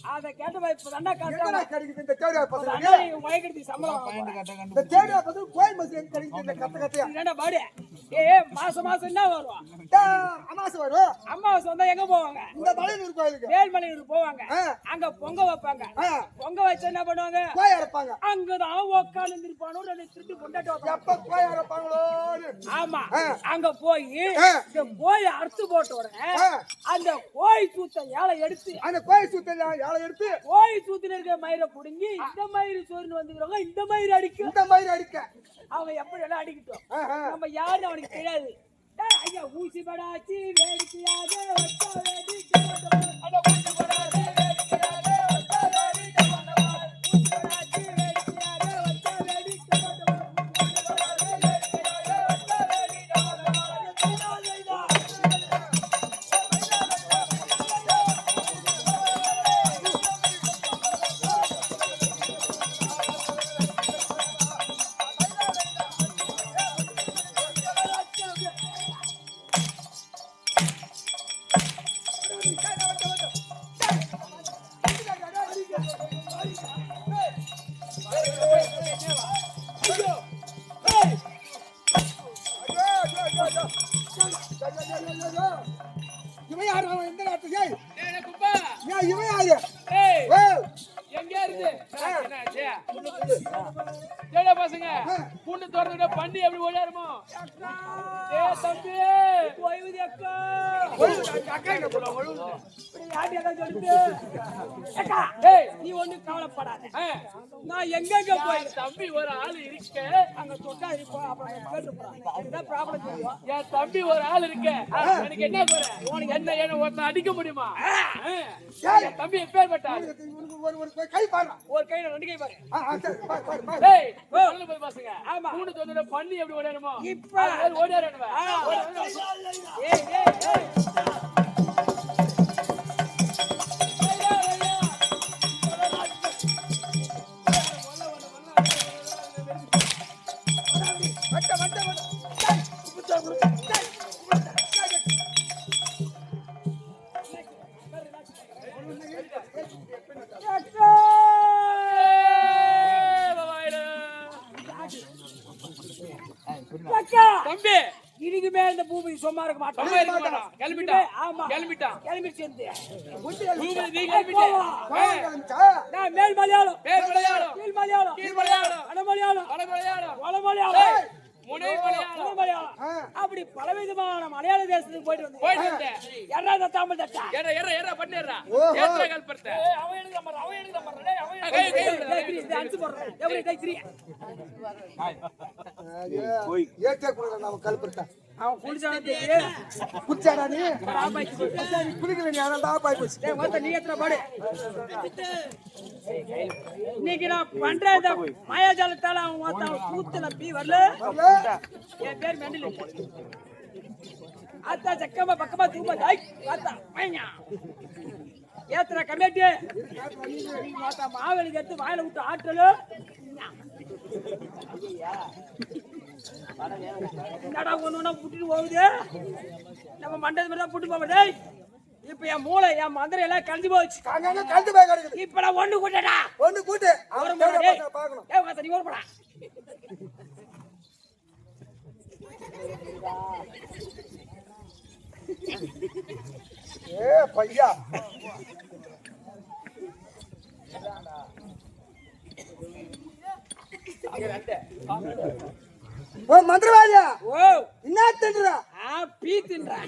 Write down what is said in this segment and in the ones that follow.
அத கேட்ட இப்ப தண்டா காட்டா கிடைக்குது இந்த தேடியா பசங்க மயக்கடி சம்பளம் இந்த தேடியா பசங்க கோயில் மசிரி கிடைக்குது இந்த கத்த கத்தையா என்னடா பாடி மாசம் என்ன வரும் அமாவாசை வரும் அமாவாசை வந்தா எங்க போவாங்க இந்த மலையூர் கோயிலுக்கு வேல்மலையூர் போவாங்க அங்க பொங்க வைப்பாங்க பொங்க வச்சு என்ன பண்ணுவாங்க கோய் அரைப்பாங்க அங்கதான் உட்கார்ந்து இருப்பானோ ரெண்டு திருட்டு கொண்டாட்டு எப்ப கோய் அரைப்பாங்களோ ஆமா அங்க போய் இந்த கோயை அறுத்து போட்ட உடனே அந்த கோய் சூத்த ஏழை எடுத்து அந்த கோய் சூத்த ஏழை எடுத்து கோய் சூத்துல இருக்க மயிரை புடுங்கி இந்த மயிறு சோறுன்னு வந்துக்கிறவங்க இந்த மயிறு அடிக்க அவங்க எப்படி எல்லாம் அடிக்கட்டும் நம்ம யாருன்னு அவனுக்கு தெரியாது ஐயா ஊசி படாச்சு வேடிக்கையாக இவன் யாரு எந்த நாட்டு இவன் யாரு எங்க இருந்து பசங்க பூண்டு திறந்து பண்ணி எப்படி ஓடாருமோ தம்பி நீ ஒண்ணு கவலைப்படாத நான் எங்க போய் தம்பி ஒரு ஆள் இருக்க அங்க தொட்டா என் தம்பி ஒரு ஆள் இருக்க எனக்கு என்ன குறை உனக்கு என்ன ஒருத்தன் அடிக்க முடியுமா தம்பி எப்பேற்பட்டா கை பாரு ஒரு கை ரெண்டு கை பாரு போய் பசங்க மூணு தோணு பண்ணி எப்படி ஓடாருமோ இப்ப ஓடாருவா தம்பி இதுக்கு மேல இந்த பூமி சும்மா இருக்க மாட்டோம் கிளம்பி சேர்ந்து மேல் மலையாளம் கீழ் மலையாளம் வட மலையாளம் அப்படி பலவிதமான மலையாள தேசத்துக்கு போயிட்டு வந்து தமிழ் தட்டா அவன் குடிச்சாடா நீ குடிக்கல நீ அதனால பாய் போச்சு நீ எத்தனை பாடு இன்னைக்கு நான் பண்ற இந்த மாயாஜாலத்தால அவன் கூத்துல பீ வரல என் பேர் மெண்டல் அத்தா சக்கமா பக்கமா தூப்பா தாய் பார்த்தா பையனா ஏத்துற கமிட்டி மாவெளிக்கு எடுத்து வாயில விட்டு ஆட்டலு என்னடா ஒண்ணு புட்டிட்டு போகுது நம்ம மண்டது மாதிரி தான் புட்டு போவோம் இப்ப என் மூளை என் மந்திரம் எல்லாம் கலந்து போச்சு. அங்கங்க கண்டு போய் கிடக்குது. இப்ப நான் ஒண்ணு கூட்டடா. ஒண்ணு கூட்டு. அவன் பார்க்கணும். ஏய் உங்க நீ ஓடுடா. ஏ பையா. ஓ மந்திரவாதியா. ஓ என்ன தின்றா? பீ தின்றா.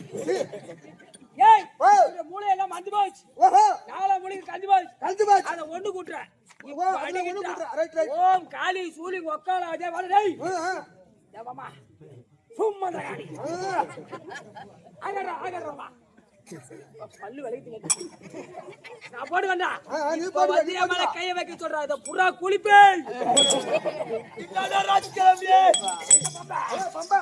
ஏய் இந்த மூளை எல்லாம் மந்து போச்சு. ஓஹோ நாளை மூளைக்கு கலந்து போச்சு. கண்டு போய். அத ஒண்ணு கூட்டுற. ஓ ஒண்ணு கூட்டு. Right right. ஓம் காளி சூலி ஒக்கால அதே வர டேய். ஏமாமா. சும்மா காளி. ஆகறமா. பல்லு வலிக்குது. நான் போடு வந்தா. நீ போடு. வந்தியா மேல கைய வைக்க சொல்றா. அத புறா குளிப்பே. இதாடா ராஜ்கிழமையே. பம்பா.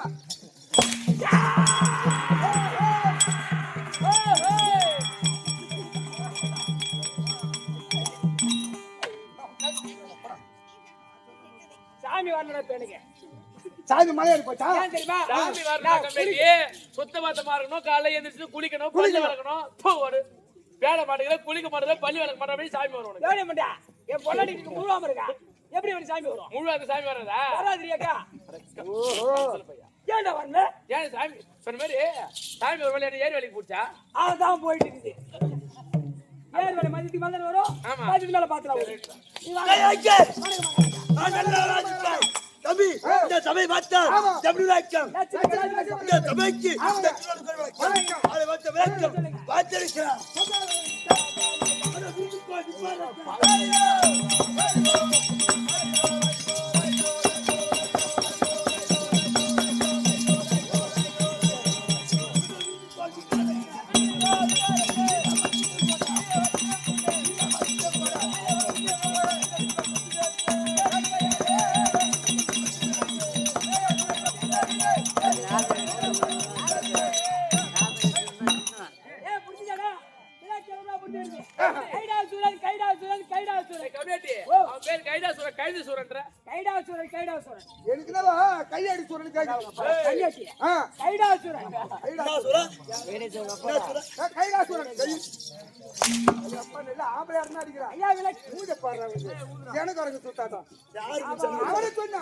சாமி வரணும் பேனுங்க. சாமி மலையேறி போச்சா? ஏன் தெரியுமா? சாமி வரணும் கம்பெனி சுத்தபத்தமா இருக்கணும். காலையில எழுந்திரிச்சு குளிக்கணும், பல்லு விளக்கணும். போடு வேலை மாட்டேங்கிற குளிக்க மாட்டேங்கிற பல்லு விளக்க மாட்டேன் சாமி வரும். வேலை மாட்டா என் பொண்டாட்டிக்கு முழுவாம இருக்கா. எப்படி ஒரு சாமி வரும்? முழுவாத சாமி வராதா? வராதிரியாக்கா. ஏன்டா வரல? ஏன் சாமி சொன்ன மாதிரி சாமி ஒரு வேலை ஏறி வேலைக்கு போச்சா? அதான் போயிட்டு இருக்குது. ஏறு வேலை மதியத்துக்கு மேல வரும். மதியத்துக்கு மேல பாத்துலாம். நீ வாங்க. தம்பி இந்த சபை பார்த்தா எப்படி விளக்கம் இந்த சபைக்கு அதை வந்து விளக்கம் பார்த்திருக்கிறார். கையாடி சூரன் கைடாசுரன் ஆம்பளை அடிக்கிறான். எனக்கு சுத்தாதான் அவனை சொன்ன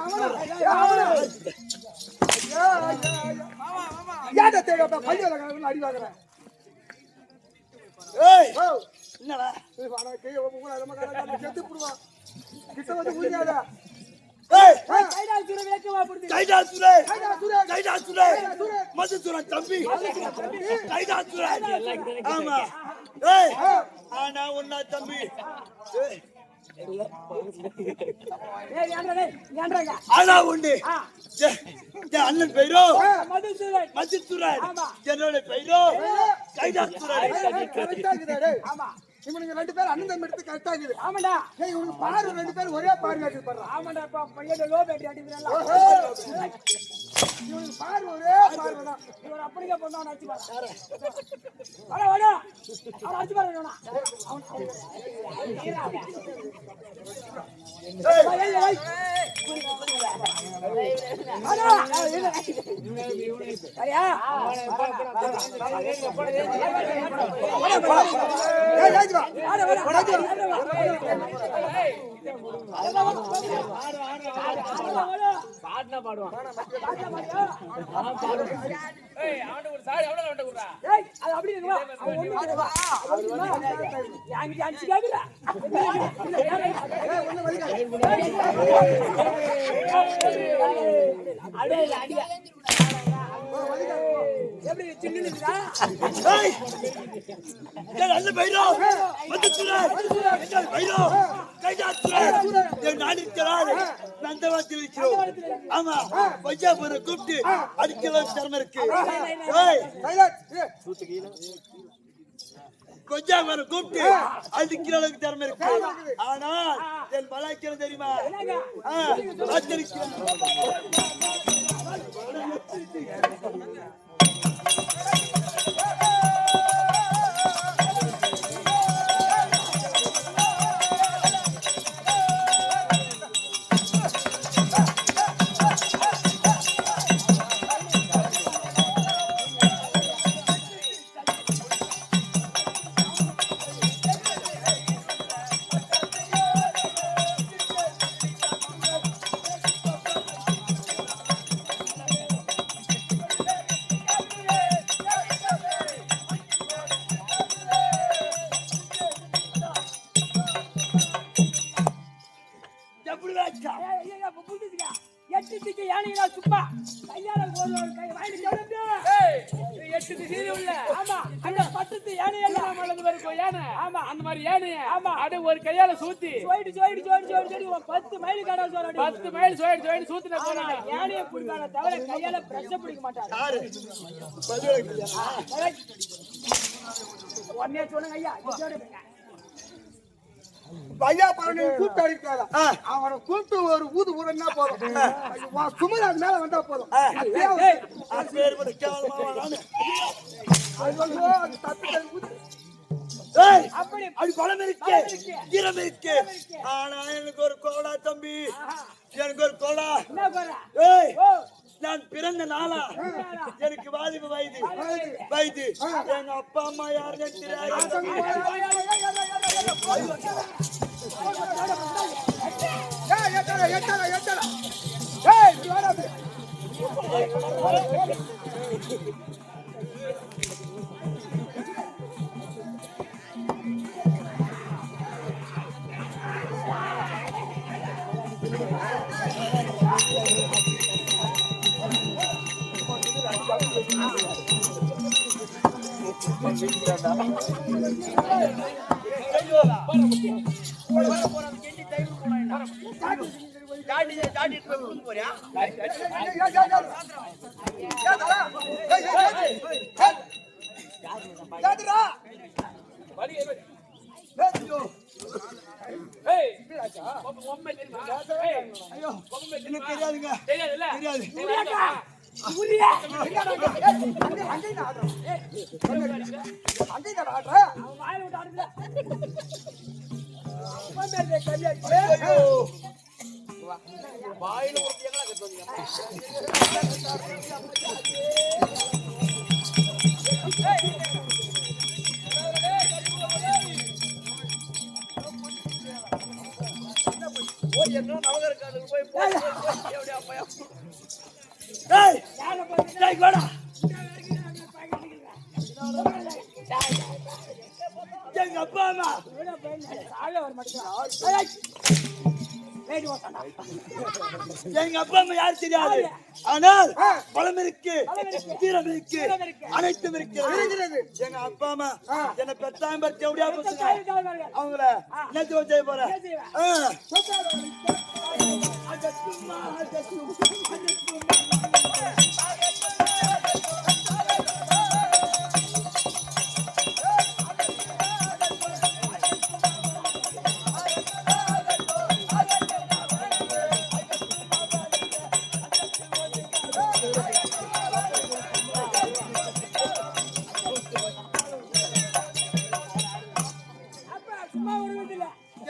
ஏன் தேவை பையன் அடி வாங்குறேன். என்னடா செத்து போடுவான். கிட்ட வந்து ஊதியாதா மதுசுரன் தம்பி ஆமா ஆனா ஒன்னா தம்பி ஆனா உண்டு அண்ணன் பெயரோ மதுசுரன் என்னோட பெயரோ கைதாசுரன். இவனுங்க 2 பேரும் அண்ணன் தம்பி எடுத்து கரெக்டா இருக்குது. ஆமாடா. ஏய் இவனுக்கு பாரு 2 பேரும் ஒரே பாரு காட்டி பண்றான். ஆமாடா பையன் லோ பேட்டி அடிக்குறல. இவனுக்கு பாரு ஒரே பாரு தான். இவன் அப்படியே பண்ணானே அடிச்சு பாரு. வாடா வாடா. அவன் அடிச்சு பாரு வேணா. எப்படி சின்ன நல்ல பைரோ மதுசுரன் பைரோ கைதாசுரன் நாடிக்கிறார் நந்தவாத்தில் இருக்கிறோம். ஆமா பஞ்சாபுரை கூப்பிட்டு அடிக்கலாம் திறமை இருக்கு. கொஞ்சாபுரை கூப்பிட்டு அடிக்கிற அளவுக்கு திறமை இருக்கு. ஆனால் என் பலாய்க்கிறது தெரியுமா? வணக்கம். புரிஞ்சுக்கா எட்டு திக்கு யானைகளா சும்மா கையால ஒரு கை வாங்கி கிளம்பு. எட்டு திசையில உள்ள ஆமா அந்த பட்டத்து யானையெல்லாம் யானை ஆமா அந்த மாதிரி யானைய ஆமா அட ஒரு கையால சூத்தி சோடி 10 மைல் கடை சோடி 10 மைல் சோடி சூத்தின போறாங்க. யானையை பிடிக்கான தவிர கையால பிரஷ் பிடிக்க மாட்டாங்க. யாரு பதிலுக்கு உடனே சொல்லுங்க ஐயா இதோட ஐயா பாருங்க கூப்பிட்டு அடிக்காத அவனை கூப்பிட்டு ஒரு ஊது ஊதுன்னா போதும் சுமர் அது மேல வந்தா போதும் அப்பேற்பட்ட கேவலமா நானு. ஐயோ, அது தப்பி ஊது ஏய், அப்படி அது பலம் இருக்கு, ஈரம் இருக்கு. ஆனா எனக்கு ஒரு கோடா தம்பி, எனக்கு ஒரு கோடா. என்ன போறா ஏய், ஓ நான் பிறந்த நாளா எனக்கு வாலிப வயது எங்க அப்பா அம்மா யாருன்னு தெரியாது. தெரியாதுங்க, தெரியாதுல்ல தெரியாது. அவன் வாயில விட்டு ஆடுல வாயில ஒரு எங்கடா கத்துவீங்க? ஓ என்ன நவகரக்காரங்க போய் எப்படியா அப்பயா டேய், டேய் கோடா, எங்க அப்பா அம்மா எங்க அப்பா அம்மா யாரும் தெரியாது. ஆனால் பலம் இருக்கு, தீரம் இருக்கு, அனைத்தும் இருக்கிறது. எங்க அப்பா அம்மா என்ன பெத்தாங்க பத்தி எப்படியா போச்சுங்க. அவங்கள என்ன செய்ய போற?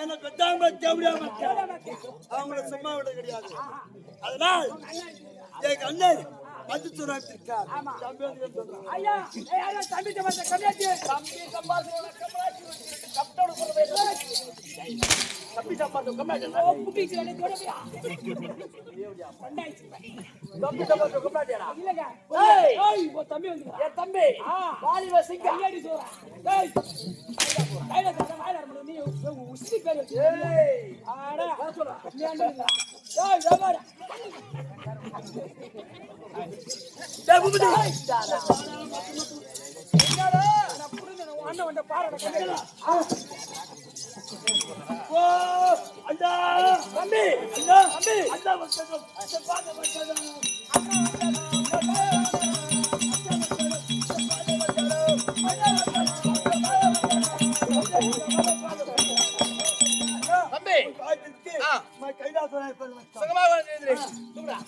என்ன பெத்தாங்க பத்தி எப்படியா அவங்கள சும்மா விட கிடையாது. அதனால் எங்க அண்ணன் மதுச்சுராத்திருக்கார். ஐயா தம்பி கம்மியாச்சு தம்பி சம்பாதிச்சு கப்டோட தம்பி சம்பாதிச்சு கம்மியாச்சு தம்பி சம்பாதிச்சு கம்மியாட்டியா இல்லங்க தம்பி வந்து என் தம்பி வாலிப சிங்க கையடி சோறா டேய் கையில தட்ட வாயில நீ உஸ்தி பேர் வச்சு ஆடா சொல்றா நீ அண்டா டேய் ஜபாரா டேய் பூபதி, என்னடா நான் புரிஞ்சன அண்ணன் வந்த பாறட கண்டா ஓ அண்ணா, தம்பி அண்ணா, தம்பி அண்ணா வந்தது, பாக்க வந்தது. தம்பி பாத்துட்டு நான் கைலாசம் ஏற்படுவேன். சுகமாக வந்து தூங்குடா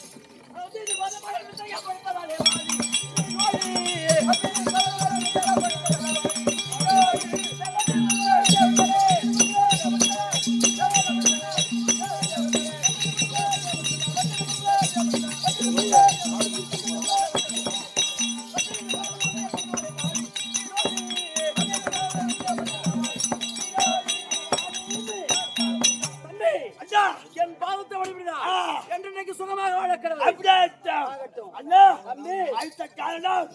அண்ணா, என் பாவத்தை வழிபடுதா என்று இன்னைக்கு சுகமாக வாழக்கிறது அப்படியே ஆகட்டும். அண்ணா, அடுத்த காரணம்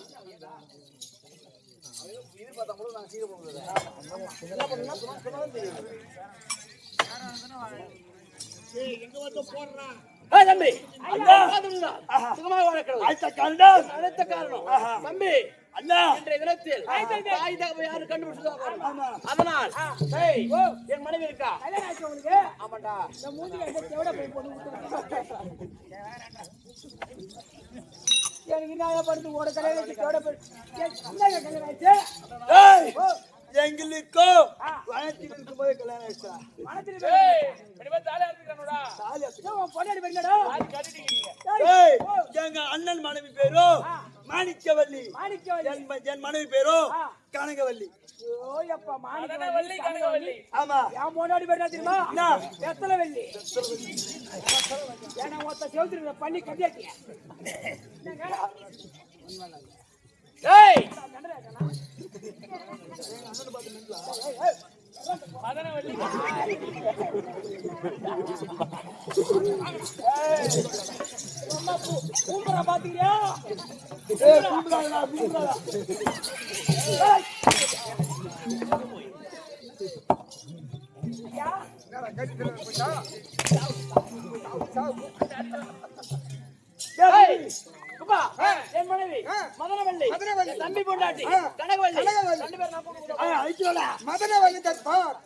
தம்பி அண்ணா. சுகமாக வளர்க்கிறது அடுத்த காரணம் அடுத்த காரணம் தம்பி அண்ணா இன்றைய தினத்தில் தாய் தகவல் யாரும் கண்டுபிடிச்சதா ஆமா. அதனால் டேய், என் மனைவி இருக்கா கல்யாணம் ஆச்சு உங்களுக்கு ஆமாண்டா இந்த மூஞ்சில எந்த செவட போய் போட்டு எனக்கு என்ன படுத்து ஓட கல்யாணம் ஆச்சு செவட போய் என்ன கல்யாணம் ஆச்சு ஏய், எங்களுக்கோ வனத்தில் இருக்கும்போது கல்யாணம் ஆயிடுச்சா மனத்துல ஏய் இனிமே தாலி அறுத்துக்கணும்டா தாலி அறுத்து- உன் பொண்டாடி பண்ணடா தாலி கட்டிட்டீங்க ஏய், எங்க அண்ணன் மனைவி பேரோ மாணிக்கவல்லி மாணிக்கவல்லி என் மனைவி பேரோ கனகவல்லி ஓயப்பா வள்ளி மாணிக்கவல்லி கனகவள்ளி ஆமா என் பொண்டாடி பண்ணா தெரியுமா என்ன? வெத்தலை வெள்ளி ஏன்னா ஒருத்த செவுத்துல பண்ணி கட்டியாட்டிய ஏய் மதனவள்ளி கூப்பிடா பாத்தீங்களா ஏய், கூப்பிடாதடா, கூப்பிடாதடா. ஏய் அப்பா என் மனைவி மதனவள்ளி மதனவள்ளி. தம்பி பொண்டாட்டி ஆ. கனகவள்ளி கனகவள்ளி. ரெண்டு பேரும் நான் கூப்பிடுறேன். அழிச்சுடா. மதன வந்து தற்பார்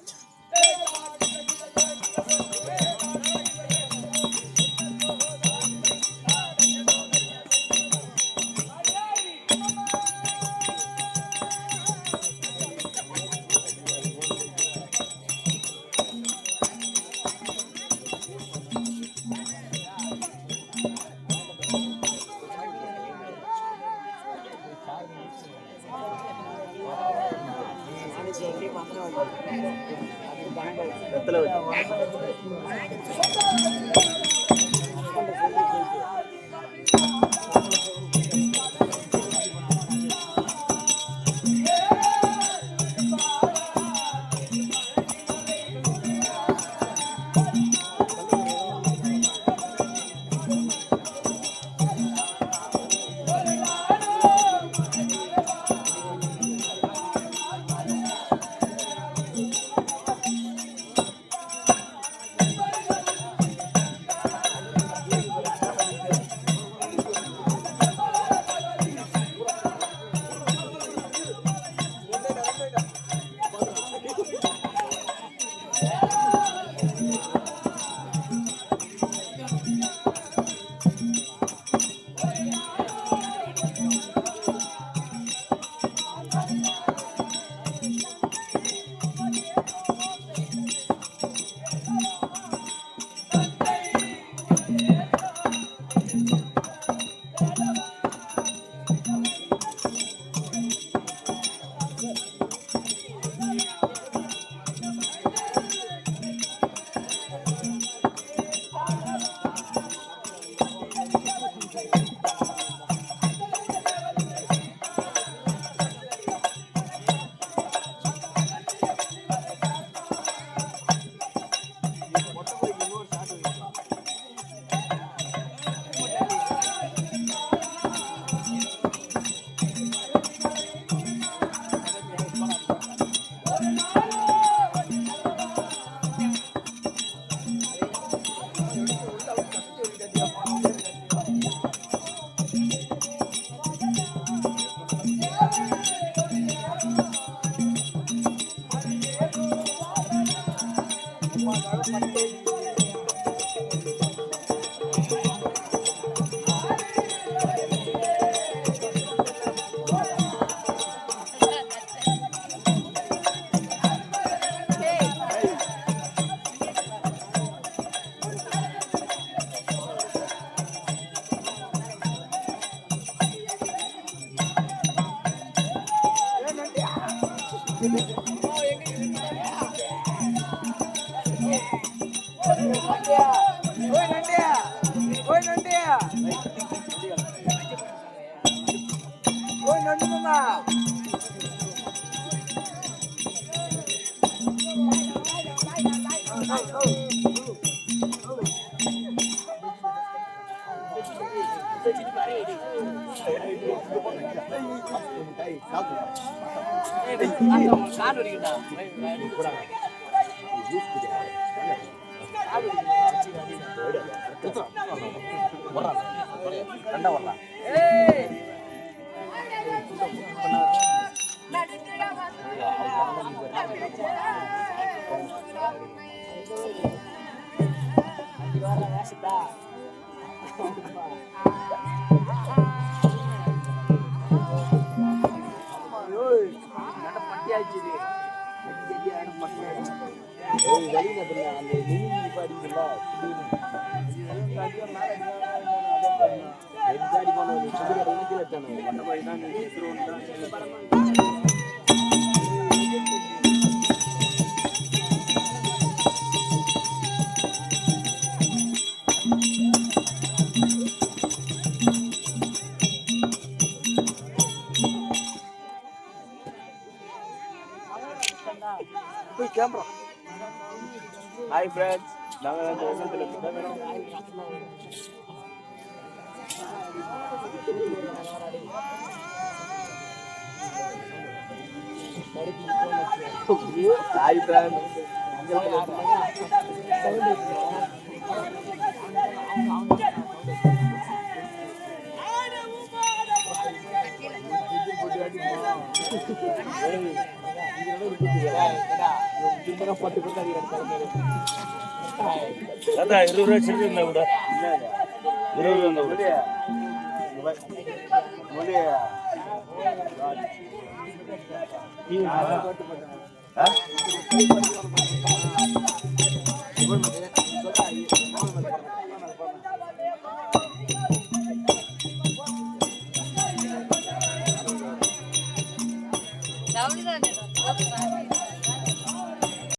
காடு வரைக்கும்டா சண்டை வரலாம். ஏய் ஹாய் ஃப்ரெண்ட்ஸ், நாங்கள் அந்த எண்ணத்தில் ஹாய் ஃப்ரெண்ட்ஸ். அதான் 20 ரூபா சில்லு விட 20 ரூபா Down